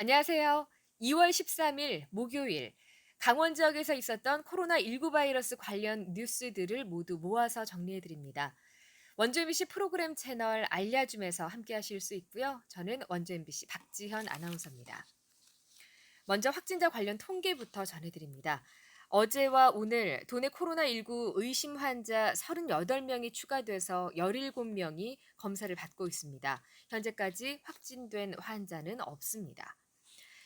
안녕하세요. 2월 13일 목요일 강원 지역에서 있었던 코로나19 바이러스 관련 뉴스들을 모두 모아서 정리해 드립니다. 원주 MBC 프로그램 채널 알려줌에서 함께 하실 수 있고요. 저는 원주 MBC 박지현 아나운서입니다. 먼저 확진자 관련 통계부터 전해드립니다. 어제와 오늘 도내 코로나19 의심 환자 38명이 추가돼서 17명이 검사를 받고 있습니다. 현재까지 확진된 환자는 없습니다.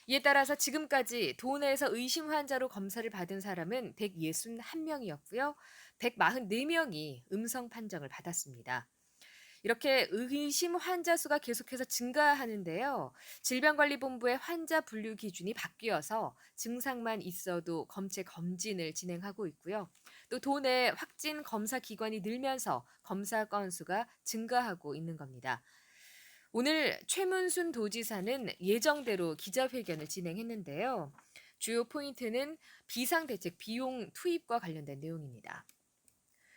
이에 따라서 지금까지 도내에서 의심 환자로 검사를 받은 사람은 161명이었고요. 144명이 음성 판정을 받았습니다. 이렇게 의심 환자 수가 계속해서 증가하는데요. 질병관리본부의 환자 분류 기준이 바뀌어서 증상만 있어도 검체 검진을 진행하고 있고요. 또 도내 확진 검사 기관이 늘면서 검사 건수가 증가하고 있는 겁니다. 오늘 최문순 도지사는 예정대로 기자회견을 진행했는데요. 주요 포인트는 비상대책 비용 투입과 관련된 내용입니다.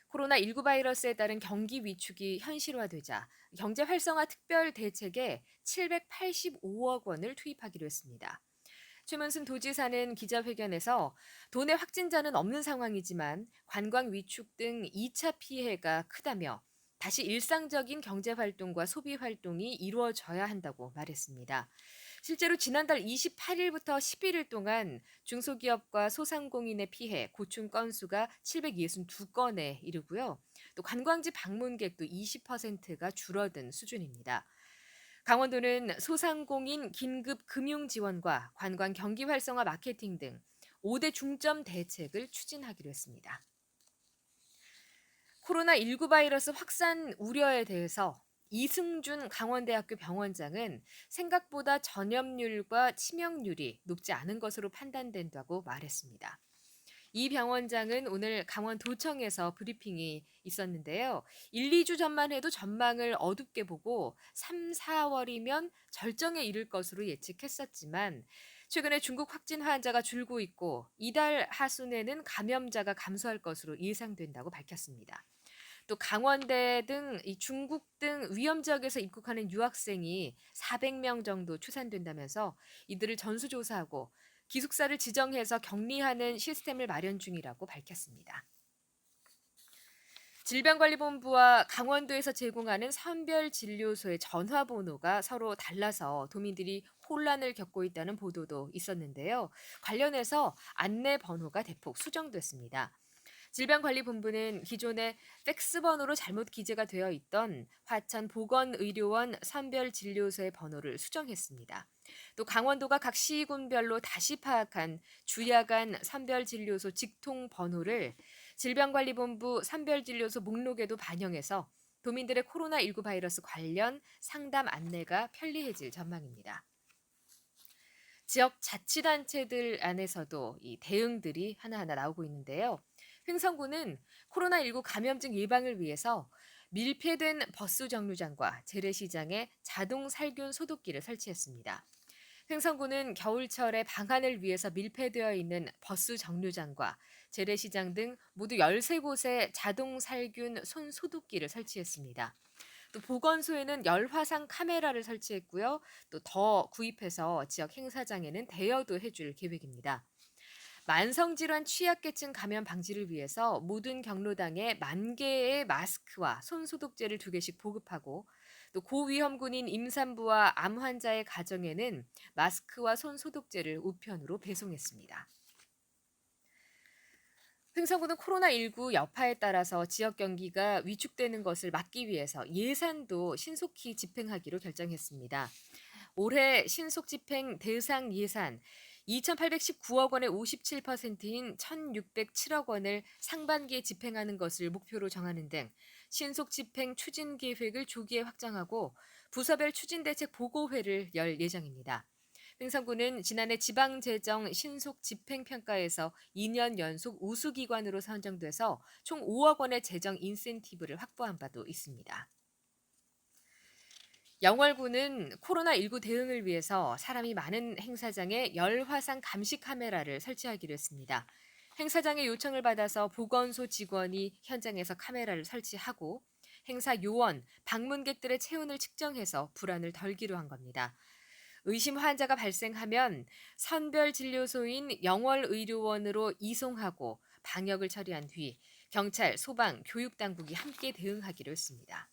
코로나19 바이러스에 따른 경기 위축이 현실화되자 경제 활성화 특별 대책에 785억 원을 투입하기로 했습니다. 최문순 도지사는 기자회견에서 도내 확진자는 없는 상황이지만 관광 위축 등 2차 피해가 크다며 다시 일상적인 경제 활동과 소비 활동이 이루어져야 한다고 말했습니다. 실제로 지난달 28일부터 11일 동안 중소기업과 소상공인의 피해, 고충 건수가 762건에 이르고요. 또 관광지 방문객도 20%가 줄어든 수준입니다. 강원도는 소상공인 긴급 금융 지원과 관광 경기 활성화 마케팅 등 5대 중점 대책을 추진하기로 했습니다. 코로나19 바이러스 확산 우려에 대해서 이승준 강원대학교 병원장은 생각보다 전염률과 치명률이 높지 않은 것으로 판단된다고 말했습니다. 이 병원장은 오늘 강원도청에서 브리핑이 있었는데요. 1, 2주 전만 해도 전망을 어둡게 보고 3, 4월이면 절정에 이를 것으로 예측했었지만 최근에 중국 확진 환자가 줄고 있고 이달 하순에는 감염자가 감소할 것으로 예상된다고 밝혔습니다. 또 강원대 등 이 중국 등 위험 지역에서 입국하는 유학생이 400명 정도 추산된다면서 이들을 전수조사하고 기숙사를 지정해서 격리하는 시스템을 마련 중이라고 밝혔습니다. 질병관리본부와 강원도에서 제공하는 선별진료소의 전화번호가 서로 달라서 도민들이 혼란을 겪고 있다는 보도도 있었는데요. 관련해서 안내 번호가 대폭 수정됐습니다. 질병관리본부는 기존에 팩스 번호로 잘못 기재가 되어 있던 화천 보건의료원 선별진료소의 번호를 수정했습니다. 또 강원도가 각 시군별로 다시 파악한 주야간 선별진료소 직통 번호를 질병관리본부 선별진료소 목록에도 반영해서 도민들의 코로나19 바이러스 관련 상담 안내가 편리해질 전망입니다. 지역 자치단체들 안에서도 이 대응들이 하나하나 나오고 있는데요. 횡성구는 코로나19 감염증 예방을 위해서 밀폐된 버스 정류장과 재래시장에 자동 살균 소독기를 설치했습니다. 횡성구는 겨울철에 방한을 위해서 밀폐되어 있는 버스 정류장과 재래시장 등 모두 13곳에 자동 살균 손 소독기를 설치했습니다. 또 보건소에는 열화상 카메라를 설치했고요. 또 더 구입해서 지역 행사장에는 대여도 해줄 계획입니다. 만성질환 취약계층 감염 방지를 위해서 모든 경로당에 10,000개의 마스크와 손소독제를 2개씩 보급하고 또 고위험군인 임산부와 암 환자의 가정에는 마스크와 손소독제를 우편으로 배송했습니다. 횡성구는 코로나19 여파에 따라서 지역 경기가 위축되는 것을 막기 위해서 예산도 신속히 집행하기로 결정했습니다. 올해 신속 집행 대상 예산 2,819억 원의 57%인 1,607억 원을 상반기에 집행하는 것을 목표로 정하는 등 신속 집행 추진 계획을 조기에 확정하고 부서별 추진대책 보고회를 열 예정입니다. 횡성구는 지난해 지방재정 신속 집행평가에서 2년 연속 우수기관으로 선정돼서 총 5억 원의 재정 인센티브를 확보한 바도 있습니다. 영월구는 코로나19 대응을 위해서 사람이 많은 행사장에 열화상 감시 카메라를 설치하기로 했습니다. 행사장의 요청을 받아서 보건소 직원이 현장에서 카메라를 설치하고 행사 요원, 방문객들의 체온을 측정해서 불안을 덜기로 한 겁니다. 의심 환자가 발생하면 선별진료소인 영월의료원으로 이송하고 방역을 처리한 뒤 경찰, 소방, 교육당국이 함께 대응하기로 했습니다.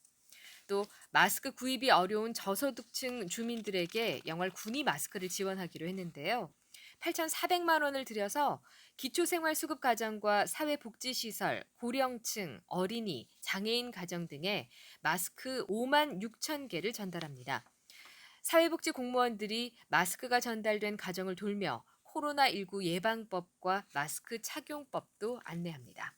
또 마스크 구입이 어려운 저소득층 주민들에게 영월 군이 마스크를 지원하기로 했는데요. 8,400만 원을 들여서 기초생활수급 가정과 사회복지시설, 고령층, 어린이, 장애인 가정 등에 마스크 5만 6천 개를 전달합니다. 사회복지 공무원들이 마스크가 전달된 가정을 돌며 코로나19 예방법과 마스크 착용법도 안내합니다.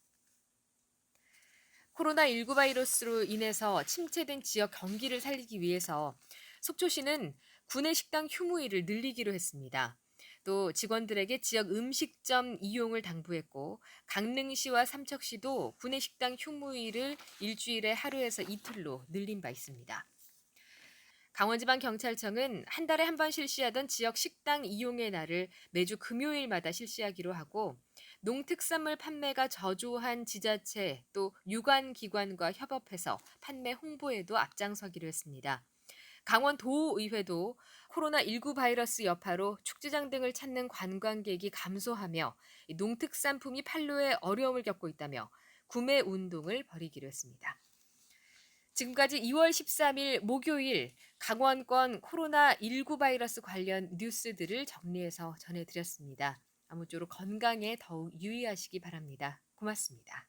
코로나19 바이러스로 인해서 침체된 지역 경기를 살리기 위해서 속초시는 구내 식당 휴무일을 늘리기로 했습니다. 또 직원들에게 지역 음식점 이용을 당부했고 강릉시와 삼척시도 구내 식당 휴무일을 일주일에 하루에서 이틀로 늘린 바 있습니다. 강원지방경찰청은 한 달에 한 번 실시하던 지역 식당 이용의 날을 매주 금요일마다 실시하기로 하고 농특산물 판매가 저조한 지자체 또 유관기관과 협업해서 판매 홍보에도 앞장서기로 했습니다. 강원도의회도 코로나19 바이러스 여파로 축제장 등을 찾는 관광객이 감소하며 농특산품이 판로에 어려움을 겪고 있다며 구매 운동을 벌이기로 했습니다. 지금까지 2월 13일 목요일 강원권 코로나19 바이러스 관련 뉴스들을 정리해서 전해드렸습니다. 아무쪼록 건강에 더욱 유의하시기 바랍니다. 고맙습니다.